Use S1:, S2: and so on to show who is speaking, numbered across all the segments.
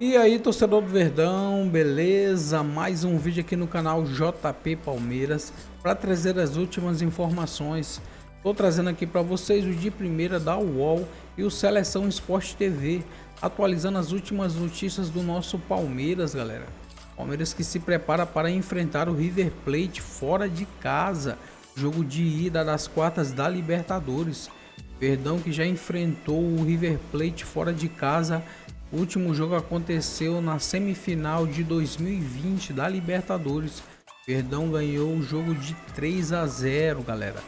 S1: E aí, torcedor do Verdão, beleza? Mais um vídeo aqui no canal JP Palmeiras para trazer as últimas informações. Estou trazendo aqui para vocês o de primeira da UOL e o Seleção Esporte TV, atualizando as últimas notícias do nosso Palmeiras, galera. Palmeiras que se prepara para enfrentar o River Plate fora de casa, jogo de ida das quartas da Libertadores. Verdão que já enfrentou o River Plate fora de casa. O último jogo aconteceu na semifinal de 2020 da Libertadores. Verdão ganhou o jogo de 3-0, galera.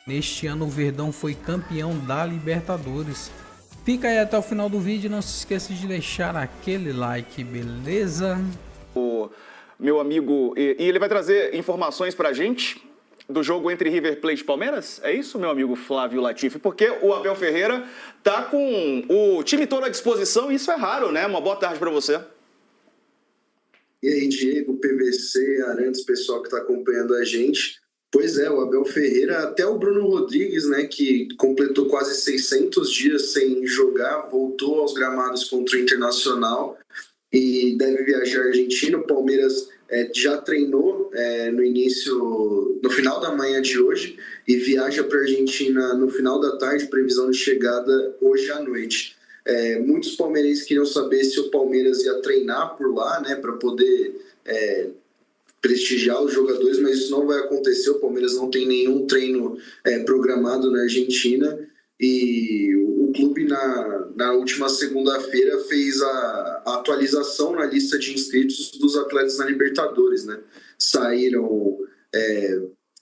S1: Neste ano o Verdão foi campeão da Libertadores. Fica aí até o final do vídeo, não se esqueça de deixar aquele like, beleza?
S2: O meu amigo, e ele vai trazer informações pra gente do jogo entre River Plate e Palmeiras? É isso, meu amigo Flávio Latifi? Porque o Abel Ferreira tá com o time todo à disposição e isso é raro, né? Uma boa tarde para você.
S3: E aí, Diego, PVC, Arantes, pessoal que está acompanhando a gente. Pois é, o Abel Ferreira, até o Bruno Rodrigues, né, que completou quase 600 dias sem jogar, voltou aos gramados contra o Internacional e deve viajar à Argentina. O Palmeiras já treinou no final da manhã de hoje e viaja para a Argentina no final da tarde, previsão de chegada hoje à noite. Muitos palmeirenses queriam saber se o Palmeiras ia treinar por lá, né, para poder prestigiar os jogadores, mas isso não vai acontecer. O Palmeiras não tem nenhum treino programado na Argentina e o clube na última segunda-feira fez a atualização na lista de inscritos dos atletas na Libertadores, né? Saíram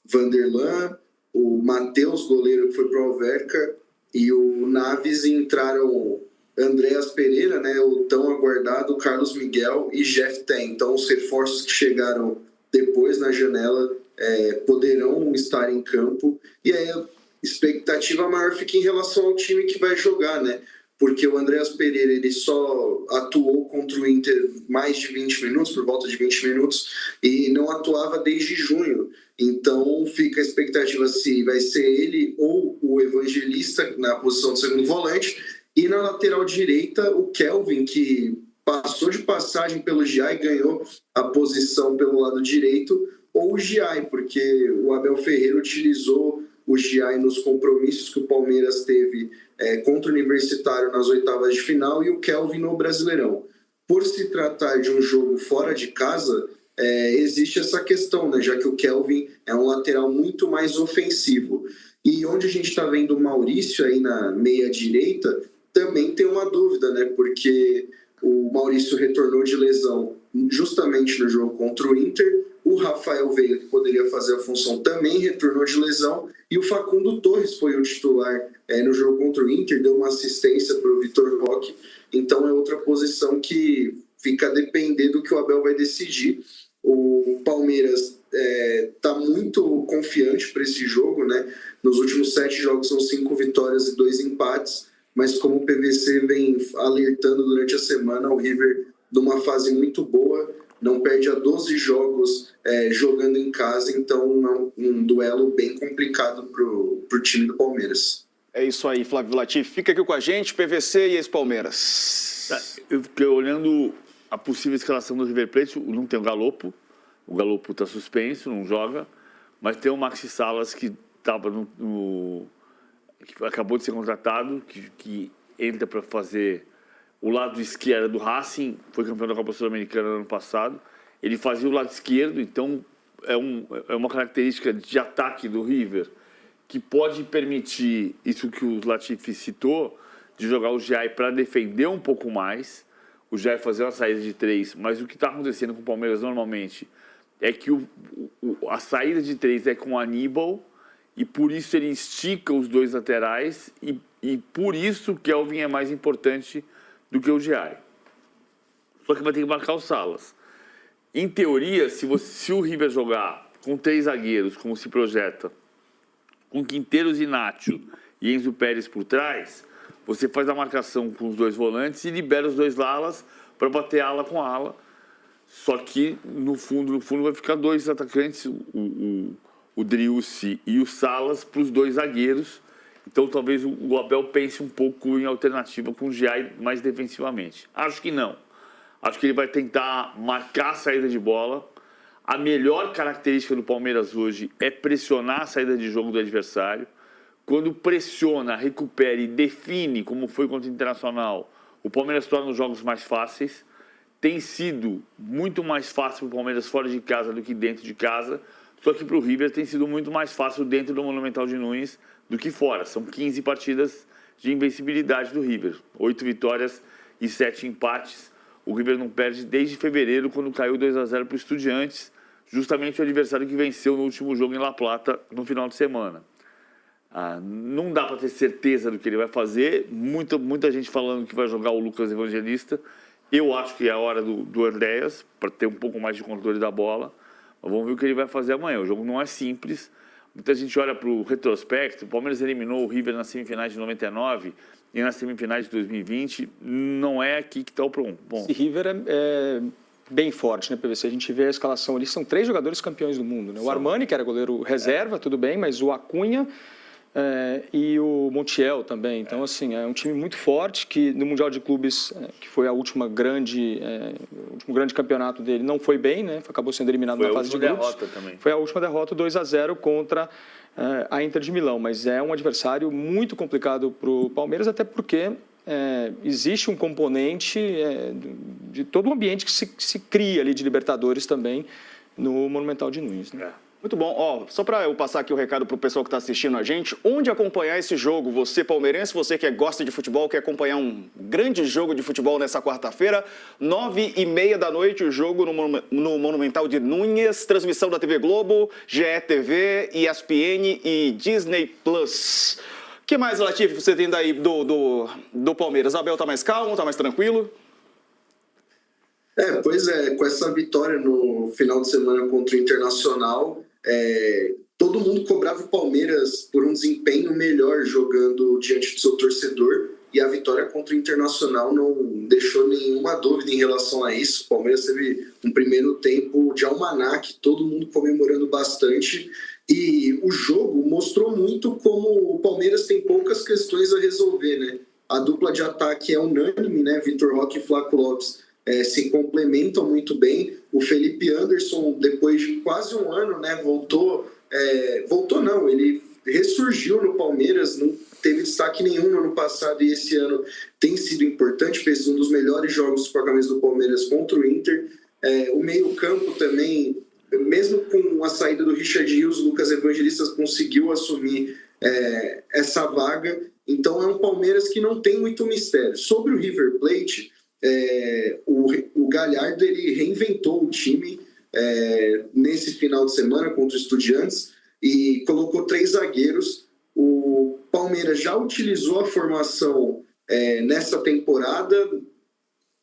S3: Vanderlan, o Matheus, goleiro que foi para o Alverca, e o Naves, entraram Andréas Pereira, né, o tão aguardado Carlos Miguel e Jeff Ten. Então os reforços que chegaram depois na janela poderão estar em campo, e aí a expectativa maior fica em relação ao time que vai jogar, né? Porque o Andréas Pereira ele só atuou contra o Inter mais de 20 minutos, por volta de 20 minutos, e não atuava desde junho. Então fica a expectativa se vai ser ele ou o Evangelista na posição de segundo volante, e na lateral direita o Kelvin, que passou de passagem pelo Giai e ganhou a posição pelo lado direito, ou o Giai, porque o Abel Ferreira utilizou o Giai nos compromissos que o Palmeiras teve contra o Universitário nas oitavas de final e o Kelvin no Brasileirão. Por se tratar de um jogo fora de casa, existe essa questão, né? Já que o Kelvin é um lateral muito mais ofensivo. E onde a gente está vendo o Maurício aí na meia-direita, também tem uma dúvida, né? Porque o Maurício retornou de lesão justamente no jogo contra o Inter. O Rafael Veiga, que poderia fazer a função, também retornou de lesão. E o Facundo Torres foi o titular no jogo contra o Inter, deu uma assistência para o Vitor Roque. Então é outra posição que fica a depender do que o Abel vai decidir. O Palmeiras está muito confiante para esse jogo, né? Nos últimos 7 jogos são 5 vitórias e 2 empates. Mas como o PVC vem alertando durante a semana, o River numa fase muito boa, não perde há 12 jogos jogando em casa, então é um duelo bem complicado para o time do Palmeiras.
S2: É isso aí, Flávio Latifi. Fica aqui com a gente, PVC e ex-Palmeiras.
S4: Eu fiquei olhando a possível escalação do River Plate, não tem o Galopo está suspenso, não joga, mas tem o Maxi Salas que estava que acabou de ser contratado, que entra para fazer o lado esquerdo do Racing, foi campeão da Copa Sul-Americana no ano passado. Ele fazia o lado esquerdo, então é uma característica de ataque do River que pode permitir isso que o Latifi citou, de jogar o Giai para defender um pouco mais, o Giai fazer uma saída de 3, mas o que está acontecendo com o Palmeiras normalmente é que a saída de 3 é com o Aníbal, e por isso ele estica os dois laterais e por isso o Kelvin é mais importante do que o Giai. Só que vai ter que marcar o Salas. Em teoria, se o River jogar com 3 zagueiros, como se projeta, com Quinteiros e Nacho e Enzo Pérez por trás, você faz a marcação com os 2 volantes e libera os 2 alas para bater ala com ala. Só que no fundo vai ficar 2 atacantes, o Driussi e o Salas, para os 2 zagueiros. Então talvez o Abel pense um pouco em alternativa com o Giai mais defensivamente. Acho que não. Acho que ele vai tentar marcar a saída de bola. A melhor característica do Palmeiras hoje é pressionar a saída de jogo do adversário. Quando pressiona, recupera e define, como foi contra o Internacional, o Palmeiras torna os jogos mais fáceis. Tem sido muito mais fácil para o Palmeiras fora de casa do que dentro de casa. Só que para o River tem sido muito mais fácil dentro do Monumental de Nunes do que fora. São 15 partidas de invencibilidade do River. 8 vitórias e 7 empates. O River não perde desde fevereiro, quando caiu 2-0 para o Estudiantes, justamente o adversário que venceu no último jogo em La Plata no final de semana. Não dá para ter certeza do que ele vai fazer. Muita gente falando que vai jogar o Lucas Evangelista. Eu acho que é a hora do Andréas, para ter um pouco mais de controle da bola. Mas vamos ver o que ele vai fazer amanhã. O jogo não é simples. Muita gente olha para o retrospecto. O Palmeiras eliminou o River nas semifinais de 99 e nas semifinais de 2020. Não é aqui que está o pronto.
S5: Esse River é bem forte, né, PVC? A gente vê a escalação ali, são 3 jogadores campeões do mundo, né? O Armani, que era goleiro reserva, tudo bem, mas o Acunha e o Montiel também. Então, assim, é um time muito forte que no Mundial de Clubes, que foi o último grande campeonato dele, não foi bem, né? Acabou sendo eliminado na fase de grupos. Foi a última derrota, 2-0 contra a Inter de Milão. Mas é um adversário muito complicado para o Palmeiras, até porque existe um componente de todo o ambiente que se cria ali de Libertadores também no Monumental de Nunes, né?
S2: Muito bom. Só para eu passar aqui o recado para o pessoal que está assistindo a gente, onde acompanhar esse jogo? Você palmeirense, você que gosta de futebol, quer acompanhar um grande jogo de futebol nessa quarta-feira, 9h30 da noite, o jogo no Monumental de Nunes, transmissão da TV Globo, GE.TV, ESPN e Disney Plus. O que mais, Latifi, você tem daí do Palmeiras? Abel tá mais calmo, tá mais tranquilo?
S3: Pois é, com essa vitória no final de semana contra o Internacional, todo mundo cobrava o Palmeiras por um desempenho melhor jogando diante do seu torcedor, e a vitória contra o Internacional não deixou nenhuma dúvida em relação a isso. O Palmeiras teve um primeiro tempo de almanaque, todo mundo comemorando bastante, e o jogo mostrou muito como o Palmeiras tem poucas questões a resolver, né? A dupla de ataque é unânime, né? Vitor Roque e Flaco Lopes se complementam muito bem. O Felipe Anderson, depois de quase um ano, né, ele ressurgiu no Palmeiras, não teve destaque nenhum no ano passado, e esse ano tem sido importante, fez um dos melhores jogos com a camisa do Palmeiras contra o Inter. O meio-campo também, mesmo com a saída do Richard Rios, o Lucas Evangelista conseguiu assumir essa vaga. Então é um Palmeiras que não tem muito mistério. Sobre o River Plate, o Galhardo ele reinventou o time nesse final de semana contra o Estudiantes e colocou 3 zagueiros. O Palmeiras já utilizou a formação nessa temporada,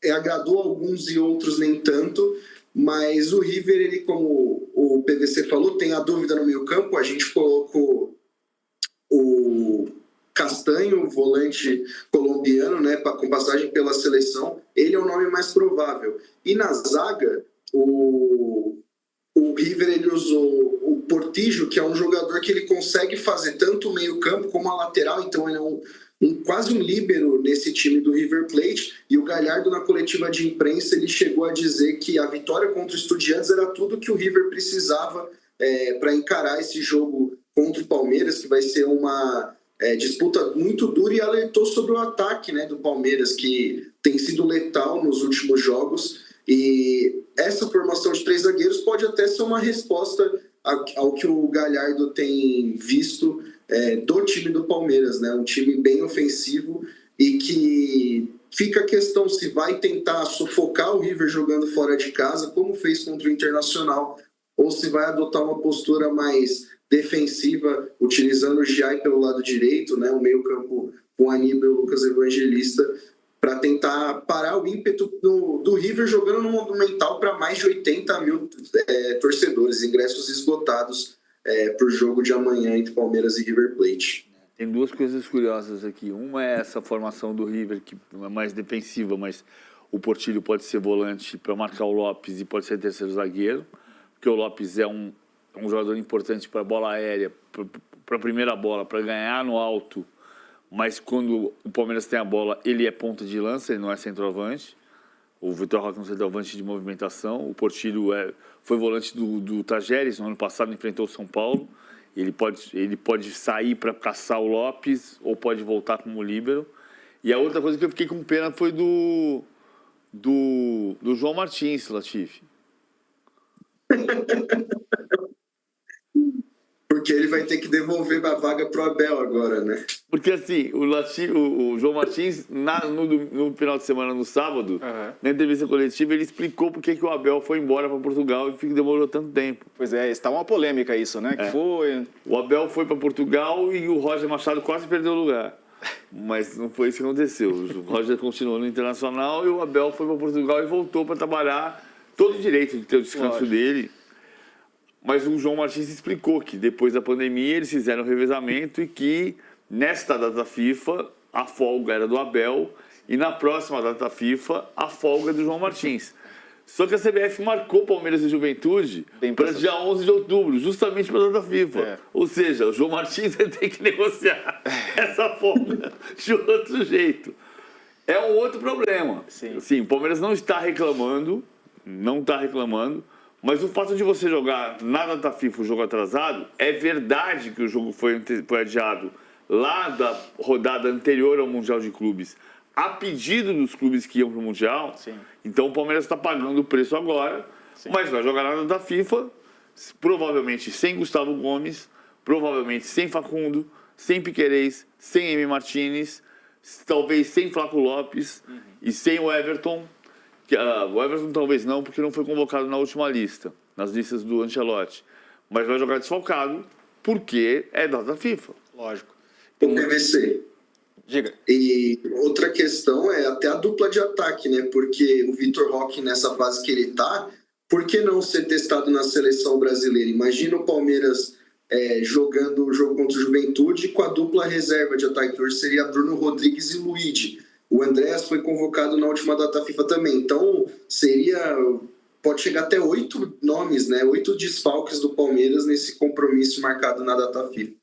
S3: agradou alguns e outros nem tanto, mas o River, ele, como o PVC falou, tem a dúvida no meio campo. A gente colocou o Castanho, volante colombiano, né, com passagem pela seleção. Ele é o nome mais provável. E na zaga, o River ele usou o Portillo, que é um jogador que ele consegue fazer tanto o meio-campo como a lateral, então ele é quase um líbero nesse time do River Plate. E o Galhardo, na coletiva de imprensa, ele chegou a dizer que a vitória contra o Estudiantes era tudo que o River precisava para encarar esse jogo contra o Palmeiras, que vai ser uma disputa muito dura, e alertou sobre o ataque, né, do Palmeiras, que tem sido letal nos últimos jogos. E essa formação de 3 zagueiros pode até ser uma resposta ao que o Galhardo tem visto do time do Palmeiras, né? Um time bem ofensivo, e que fica a questão se vai tentar sufocar o River jogando fora de casa, como fez contra o Internacional, ou se vai adotar uma postura mais defensiva, utilizando o Giai pelo lado direito, né? O meio-campo com Aníbal e o Lucas Evangelista, para tentar parar o ímpeto do River jogando no Monumental para mais de 80 mil torcedores, ingressos esgotados para o jogo de amanhã entre Palmeiras e River Plate.
S4: Tem 2 coisas curiosas aqui. Uma é essa formação do River, que é mais defensiva, mas o Portillo pode ser volante para marcar o Lopes e pode ser terceiro zagueiro, porque o Lopes é um jogador importante para a bola aérea, para a primeira bola, para ganhar no alto, mas quando o Palmeiras tem a bola, ele é ponta de lança, ele não é centroavante. O Vitor Roque é um centroavante de movimentação. O Portillo foi volante do Tajeres, no ano passado enfrentou o São Paulo. Ele pode sair para caçar o Lopes ou pode voltar como líbero. E a outra coisa que eu fiquei com pena foi do João Martins, Latifi.
S3: Porque ele vai ter que devolver a vaga pro Abel agora, né?
S4: Porque assim, o João Martins, no final de semana, no sábado, na entrevista coletiva, ele explicou por que o Abel foi embora para Portugal e demorou tanto tempo.
S2: Pois é, está uma polêmica isso, né? Que foi...
S4: O Abel foi para Portugal e o Roger Machado quase perdeu o lugar. Mas não foi isso que aconteceu. O Roger continuou no Internacional e o Abel foi para Portugal e voltou para trabalhar, todo o direito de ter o descanso dele. Mas o João Martins explicou que depois da pandemia eles fizeram o revezamento e que nesta data FIFA a folga era do Abel e na próxima data FIFA a folga é do João Martins. Só que a CBF marcou Palmeiras e Juventude para dia 11 de outubro, justamente para a data FIFA. Ou seja, o João Martins vai ter que negociar essa folga de outro jeito. É um outro problema. Sim, o Palmeiras não está reclamando, mas o fato de você jogar na data FIFA o jogo atrasado, é verdade que o jogo foi adiado lá da rodada anterior ao Mundial de Clubes, a pedido dos clubes que iam para o Mundial.
S2: Sim.
S4: Então o Palmeiras está pagando o preço agora, mas vai jogar na data FIFA, provavelmente sem Gustavo Gomes, provavelmente sem Facundo, sem Piquerez, sem M. Martínez, talvez sem Flaco Lopes e sem o Everton. O Everton talvez não, porque não foi convocado na última lista, nas listas do Ancelotti. Mas vai jogar desfalcado, porque é data FIFA.
S2: Lógico.
S3: O PVC.
S2: Diga.
S3: E outra questão é até a dupla de ataque, né? Porque o Vitor Roque, nessa fase que ele tá, por que não ser testado na seleção brasileira? Imagina o Palmeiras jogando o jogo contra o Juventude com a dupla reserva de ataque. Hoje seria Bruno Rodrigues e Luigi. O Andréas foi convocado na última data FIFA também. Então, pode chegar até 8 nomes, né? 8 desfalques do Palmeiras nesse compromisso marcado na data FIFA.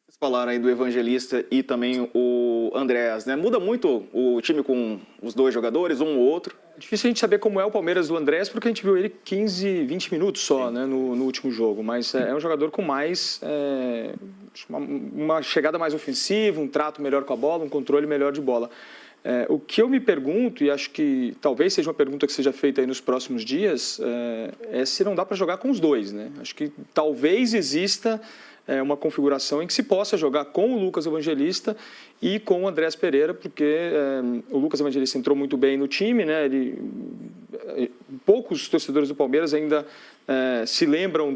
S2: Vocês falaram aí do Evangelista e também o Andréas, né? Muda muito o time com os dois jogadores, um ou outro?
S5: É difícil a gente saber como é o Palmeiras do Andréas, porque a gente viu ele 15, 20 minutos só, né, no último jogo. Mas é um jogador com mais... uma chegada mais ofensiva, um trato melhor com a bola, um controle melhor de bola. O que eu me pergunto, e acho que talvez seja uma pergunta que seja feita aí nos próximos dias, é se não dá para jogar com os dois, né? Acho que talvez exista uma configuração em que se possa jogar com o Lucas Evangelista e com o Andréas Pereira, porque o Lucas Evangelista entrou muito bem no time, né? Poucos torcedores do Palmeiras ainda se lembram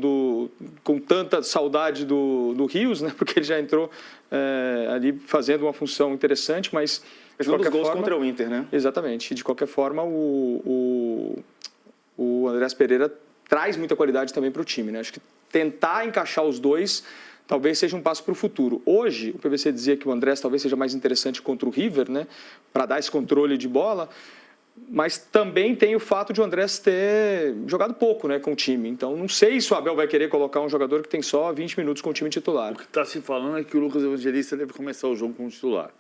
S5: com tanta saudade do Rios, né? Porque ele já entrou ali fazendo uma função interessante, mas...
S2: Fez um dos gols contra o Inter, né?
S5: Exatamente. De qualquer forma, o Andréas Pereira traz muita qualidade também para o time, né? Acho que tentar encaixar os dois talvez seja um passo para o futuro. Hoje, o PVC dizia que o Andréas talvez seja mais interessante contra o River, né? Para dar esse controle de bola, mas também tem o fato de o Andréas ter jogado pouco, né, com o time. Então, não sei se o Abel vai querer colocar um jogador que tem só 20 minutos com o time titular.
S4: O que está se falando é que o Lucas Evangelista deve começar o jogo como titular.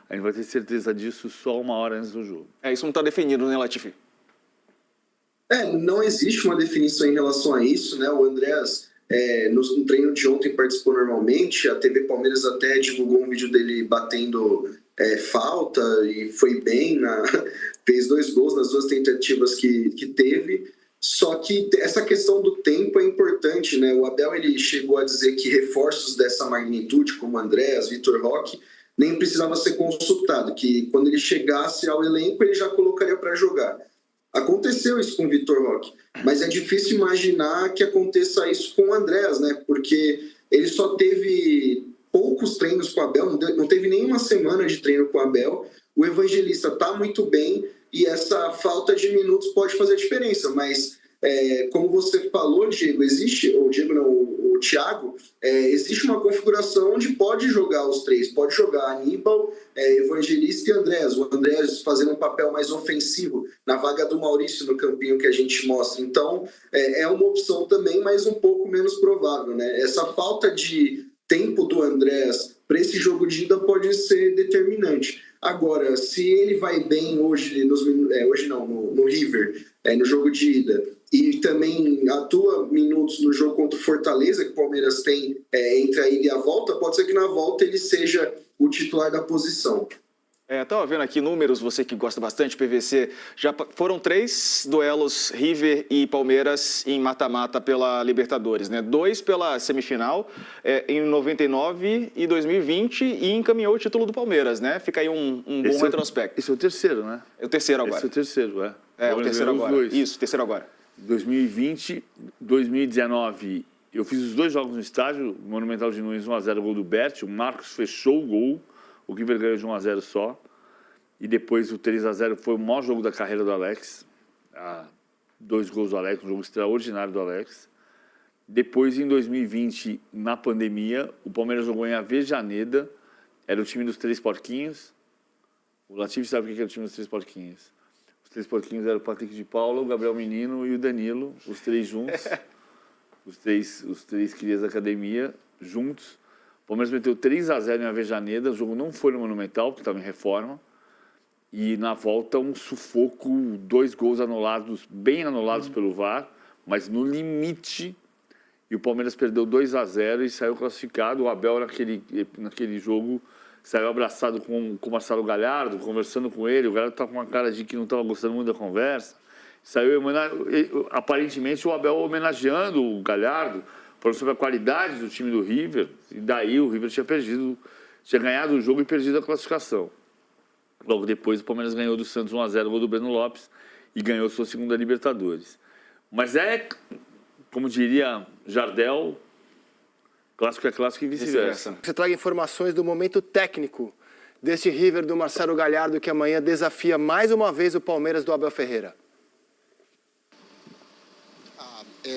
S4: A gente vai ter certeza disso só uma hora antes do jogo.
S2: Isso não está definido, né, Latifi?
S3: Não existe uma definição em relação a isso, né? O Andréas, no treino de ontem, participou normalmente. A TV Palmeiras até divulgou um vídeo dele batendo falta e foi bem. Fez 2 gols nas 2 tentativas que teve. Só que essa questão do tempo é importante, né? O Abel ele chegou a dizer que reforços dessa magnitude, como Andréas, Vitor Roque, nem precisava ser consultado, que quando ele chegasse ao elenco, ele já colocaria para jogar. Aconteceu isso com o Vitor Roque, mas é difícil imaginar que aconteça isso com o Andréas, né? Porque ele só teve poucos treinos com o Abel, não teve nenhuma semana de treino com o Abel. O Evangelista está muito bem e essa falta de minutos pode fazer diferença, mas como você falou, Diego, o Thiago, existe uma configuração onde pode jogar os 3, pode jogar Aníbal, Evangelista e Andréas. O Andréas fazendo um papel mais ofensivo na vaga do Maurício no campinho que a gente mostra. Então, é uma opção também, mas um pouco menos provável, né? Essa falta de tempo do Andréas para esse jogo de ida pode ser determinante. Agora, se ele vai bem hoje, no River, no jogo de ida, e também atua minutos no jogo contra o Fortaleza, que o Palmeiras tem entre a ida e a volta, pode ser que na volta ele seja o titular da posição.
S2: Estava vendo aqui números, você que gosta bastante, PVC, já foram 3 duelos River e Palmeiras em mata-mata pela Libertadores, né? 2 pela semifinal, em 99 e 2020, e encaminhou o título do Palmeiras, né? Fica aí um bom retrospecto.
S4: Esse é o terceiro, né?
S2: É o terceiro agora.
S4: Esse é o terceiro,
S2: o terceiro agora. Isso, terceiro agora.
S4: 2020, 2019, eu fiz os 2 jogos no estádio, Monumental de Nunes 1-0, gol do Berti, o Marcos fechou o gol, o River ganhou de 1-0 só. E depois o 3-0 foi o maior jogo da carreira do Alex. 2 gols do Alex, um jogo extraordinário do Alex. Depois, em 2020, na pandemia, o Palmeiras jogou em Avejaneda. Era o time dos 3 porquinhos. O Latifi sabe o que era o time dos 3 porquinhos. Os 3 porquinhos eram o Patrick de Paula, o Gabriel Menino e o Danilo, os 3 juntos. os três crias da academia, juntos. O Palmeiras meteu 3-0 em Avejaneda. O jogo não foi no Monumental, porque estava em reforma. E na volta um sufoco, 2 gols anulados, bem anulados pelo VAR, mas no limite. E o Palmeiras perdeu 2-0 e saiu classificado. O Abel naquele jogo saiu abraçado com o Marcelo Galhardo, conversando com ele. O Galhardo estava com uma cara de que não estava gostando muito da conversa. Saiu, aparentemente, o Abel homenageando o Galhardo, falando sobre a qualidade do time do River. E daí o River tinha ganhado o jogo e perdido a classificação. Logo depois, o Palmeiras ganhou do Santos 1-0, gol do Breno Lopes, e ganhou sua segunda Libertadores. Mas como diria Jardel, clássico é clássico e vice-versa.
S6: Você traga informações do momento técnico desse River do Marcelo Galhardo, que amanhã desafia mais uma vez o Palmeiras do Abel Ferreira.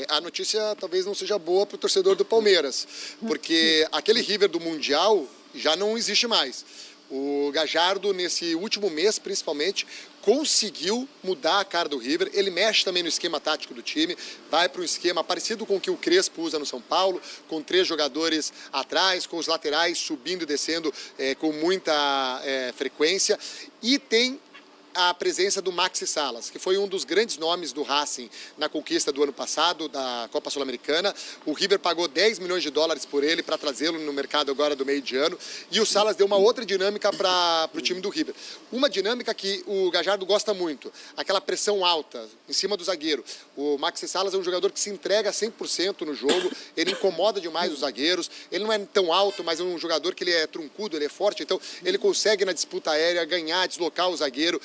S7: A notícia talvez não seja boa para o torcedor do Palmeiras, porque aquele River do Mundial já não existe mais. O Gallardo, nesse último mês, principalmente, conseguiu mudar a cara do River. Ele mexe também no esquema tático do time, vai para um esquema parecido com o que o Crespo usa no São Paulo, com 3 jogadores atrás, com os laterais subindo e descendo com muita frequência. E tem a presença do Maxi Salas, que foi um dos grandes nomes do Racing na conquista do ano passado, da Copa Sul-Americana. O River pagou 10 milhões de dólares por ele para trazê-lo no mercado agora do meio de ano. E o Salas deu uma outra dinâmica para o time do River. Uma dinâmica que o Gallardo gosta muito, aquela pressão alta em cima do zagueiro. O Maxi Salas é um jogador que se entrega 100% no jogo, ele incomoda demais os zagueiros, ele não é tão alto, mas é um jogador que ele é truncudo, ele é forte, então ele consegue na disputa aérea ganhar, deslocar o zagueiro,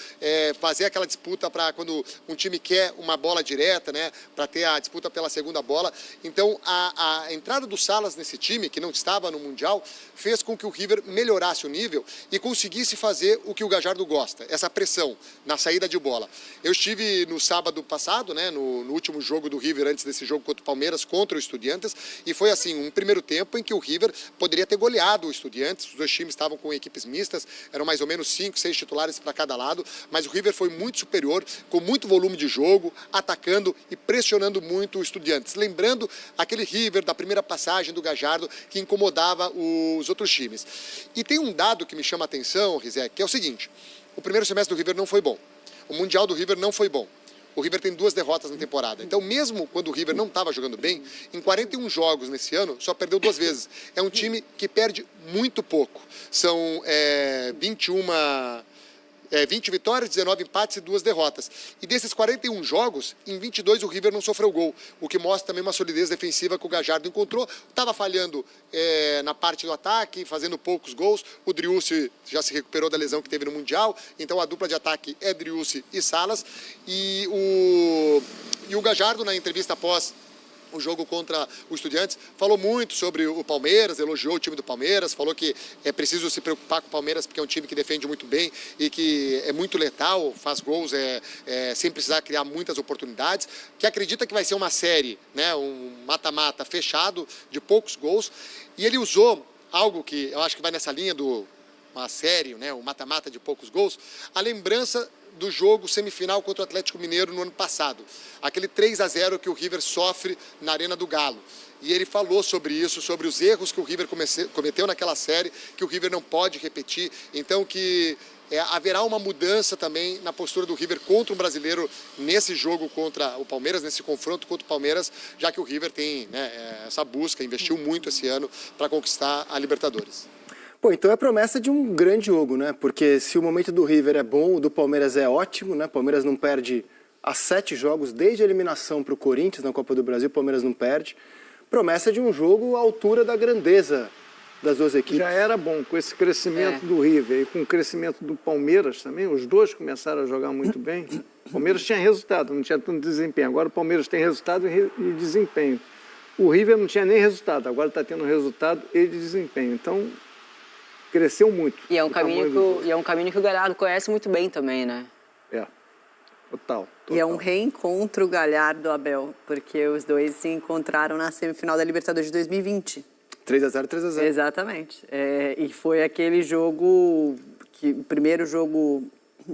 S7: fazer aquela disputa para quando um time quer uma bola direta, né, para ter a disputa pela segunda bola. Então, a entrada do Salas nesse time, que não estava no Mundial, fez com que o River melhorasse o nível e conseguisse fazer o que o Gallardo gosta, essa pressão na saída de bola. Eu estive no sábado passado, né, no último jogo do River, antes desse jogo contra o Palmeiras, contra o Estudiantes, e foi assim, um primeiro tempo em que o River poderia ter goleado o Estudiantes. Os 2 times estavam com equipes mistas, eram mais ou menos 5, 6 titulares para cada lado, mas o River foi muito superior, com muito volume de jogo, atacando e pressionando muito o Estudiantes. Lembrando aquele River da primeira passagem do Gallardo, que incomodava os outros times. E tem um dado que me chama a atenção, Rizek, que é o seguinte: o primeiro semestre do River não foi bom. O Mundial do River não foi bom. O River tem 2 derrotas na temporada. Então, mesmo quando o River não estava jogando bem, em 41 jogos nesse ano, só perdeu 2 vezes. É um time que perde muito pouco. São 20 vitórias, 19 empates e 2 derrotas. E desses 41 jogos, em 22 o River não sofreu gol, o que mostra também uma solidez defensiva que o Gallardo encontrou. Estava falhando na parte do ataque, fazendo poucos gols. O Driussi já se recuperou da lesão que teve no Mundial, então a dupla de ataque é Driussi e Salas. E o Gallardo, na entrevista após o jogo contra o Estudiantes, falou muito sobre o Palmeiras, elogiou o time do Palmeiras, falou que é preciso se preocupar com o Palmeiras porque é um time que defende muito bem e que é muito letal, faz gols sem precisar criar muitas oportunidades, que acredita que vai ser uma série, né, um mata-mata fechado, de poucos gols, e ele usou algo que eu acho que vai nessa linha do uma série, né, um mata-mata de poucos gols, a lembrança do jogo semifinal contra o Atlético Mineiro no ano passado. Aquele 3-0 que o River sofre na Arena do Galo. E ele falou sobre isso, sobre os erros que o River cometeu naquela série, que o River não pode repetir. Então, que haverá uma mudança também na postura do River contra o brasileiro nesse jogo contra o Palmeiras, nesse confronto contra o Palmeiras, já que o River tem, né, essa busca, investiu muito esse ano para conquistar a Libertadores.
S6: Pô, então é promessa de um grande jogo, né? Porque se o momento do River é bom, o do Palmeiras é ótimo, né? O Palmeiras não perde há 7 jogos, desde a eliminação para o Corinthians na Copa do Brasil, o Palmeiras não perde. Promessa de um jogo à altura da grandeza das duas equipes.
S8: Já era bom, com esse crescimento do River e com o crescimento do Palmeiras também, os dois começaram a jogar muito bem. O Palmeiras tinha resultado, não tinha tanto desempenho. Agora o Palmeiras tem resultado e desempenho. O River não tinha nem resultado, agora está tendo resultado e desempenho. Então, cresceu muito.
S9: E é um caminho que o Galhardo conhece muito bem também, né?
S8: Total.
S10: E é um reencontro Galhardo-Abel, porque os dois se encontraram na semifinal da Libertadores de 2020.
S6: 3-0, 3-0.
S10: Exatamente. E foi aquele jogo, o primeiro jogo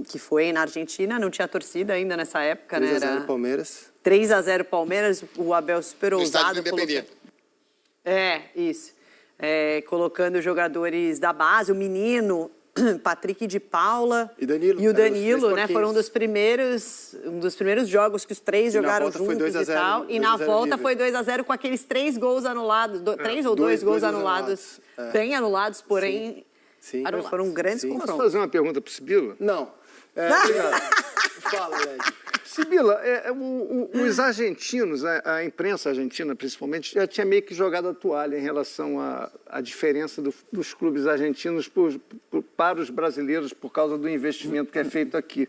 S10: que foi na Argentina, não tinha torcida ainda nessa época,
S6: 3
S10: né?
S6: 3-0 Palmeiras.
S10: 3-0 Palmeiras, o Abel super ousado. Isso. Colocando jogadores da base, o menino, Patrick de Paula
S6: e o
S10: Danilo, né? Foram um dos primeiros jogos que os três jogaram juntos e tal. E na volta foi 2-0 com aqueles 3 gols anulados, 3 ou 2 gols anulados, bem anulados, porém
S6: Sim.
S10: Foram grandes confrontos.
S8: Posso fazer uma pergunta para o Sibila?
S6: Não. Obrigado. Fala, Led.
S8: Sibila, os argentinos, a imprensa argentina principalmente, já tinha meio que jogado a toalha em relação à diferença dos clubes argentinos para os brasileiros por causa do investimento que é feito aqui.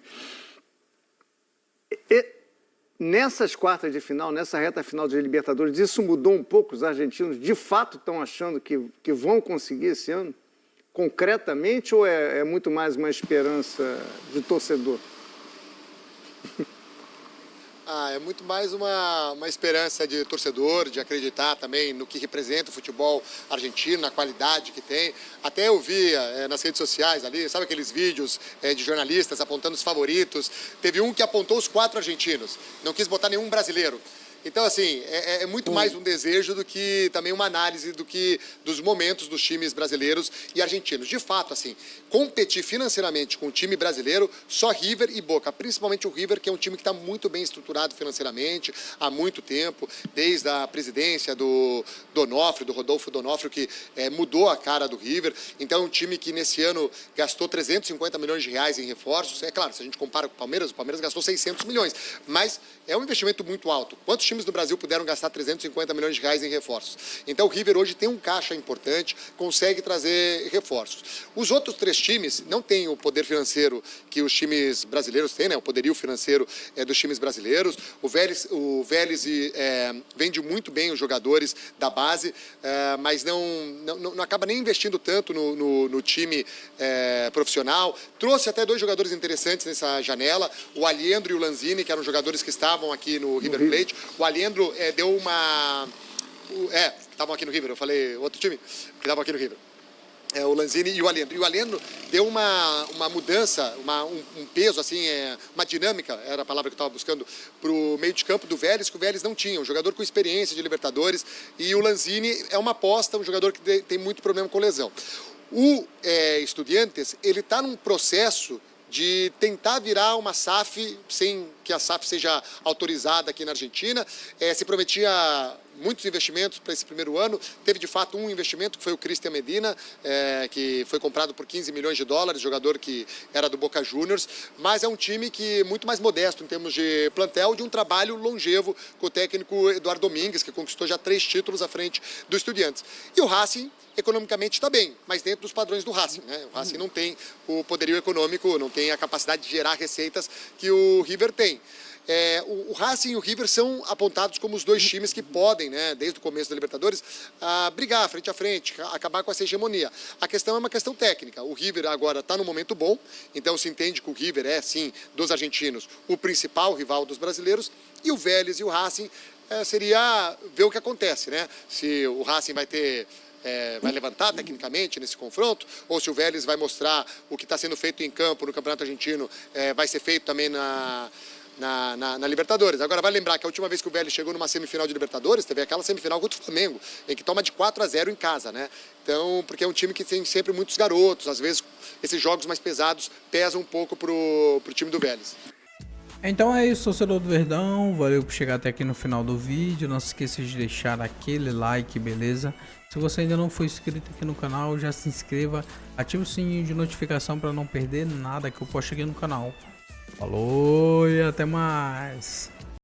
S8: Nessas quartas de final, nessa reta final de Libertadores, isso mudou um pouco? Os argentinos de fato estão achando que vão conseguir esse ano? Concretamente, ou é muito mais uma esperança de torcedor?
S7: É muito mais uma esperança de torcedor, de acreditar também no que representa o futebol argentino, na qualidade que tem. Até eu vi nas redes sociais ali, sabe aqueles vídeos de jornalistas apontando os favoritos? Teve um que apontou os 4 argentinos, não quis botar nenhum brasileiro. Então, assim, é muito mais um desejo do que também uma análise dos momentos dos times brasileiros e argentinos. De fato, assim, competir financeiramente com o time brasileiro, só River e Boca. Principalmente o River, que é um time que está muito bem estruturado financeiramente há muito tempo, desde a presidência do Rodolfo Donofrio, que mudou a cara do River. Então, é um time que nesse ano gastou 350 milhões de reais em reforços. É claro, se a gente compara com o Palmeiras gastou 600 milhões. Mas é um investimento muito alto. Quantos times do Brasil puderam gastar 350 milhões de reais em reforços? Então o River hoje tem um caixa importante, consegue trazer reforços. Os outros 3 times não têm o poder financeiro que os times brasileiros têm, né? O poderio financeiro dos times brasileiros. O Vélez vende muito bem os jogadores da base, mas não acaba nem investindo tanto no time profissional. Trouxe até 2 jogadores interessantes nessa janela, o Aliendro e o Lanzini, que eram jogadores que estavam aqui no River Plate. O Aliendro deu uma... estavam aqui no River, eu falei outro time que estavam aqui no River. O Lanzini e o Aliendro. E o Aliendro deu uma mudança, um peso, assim, uma dinâmica, era a palavra que eu estava buscando, para o meio de campo do Vélez, que o Vélez não tinha. Um jogador com experiência de Libertadores. E o Lanzini é uma aposta, um jogador que tem muito problema com lesão. O Estudiantes, ele está num processo de tentar virar uma SAF, sem que a SAF seja autorizada aqui na Argentina. Se prometia muitos investimentos para esse primeiro ano. Teve, de fato, um investimento, que foi o Cristian Medina, que foi comprado por 15 milhões de dólares, jogador que era do Boca Juniors, mas é um time que muito mais modesto em termos de plantel, de um trabalho longevo com o técnico Eduardo Domingues, que conquistou já 3 títulos à frente do Estudiantes. E o Racing, economicamente, está bem, mas dentro dos padrões do Racing, né? O Racing não tem o poderio econômico, não tem a capacidade de gerar receitas que o River tem. O Racing e o River são apontados como os 2 times que podem, né, desde o começo da Libertadores, brigar frente a frente, acabar com essa hegemonia. A questão é uma questão técnica. O River agora está num momento bom, então se entende que o River é, sim, dos argentinos, o principal rival dos brasileiros, e o Vélez e o Racing seria ver o que acontece, né? Se o Racing vai levantar tecnicamente nesse confronto, ou se o Vélez vai mostrar o que está sendo feito em campo no Campeonato Argentino, vai ser feito também na Libertadores. Agora, vai lembrar que a última vez que o Vélez chegou numa semifinal de Libertadores, teve aquela semifinal contra o Flamengo, em que toma de 4-0 em casa, né? Então, porque é um time que tem sempre muitos garotos, às vezes esses jogos mais pesados pesam um pouco pro time do Vélez.
S1: Então é isso, torcedor do Verdão, valeu por chegar até aqui no final do vídeo, não se esqueça de deixar aquele like, beleza? Se você ainda não for inscrito aqui no canal, já se inscreva, ative o sininho de notificação para não perder nada que eu posto aqui no canal. Falou e até mais!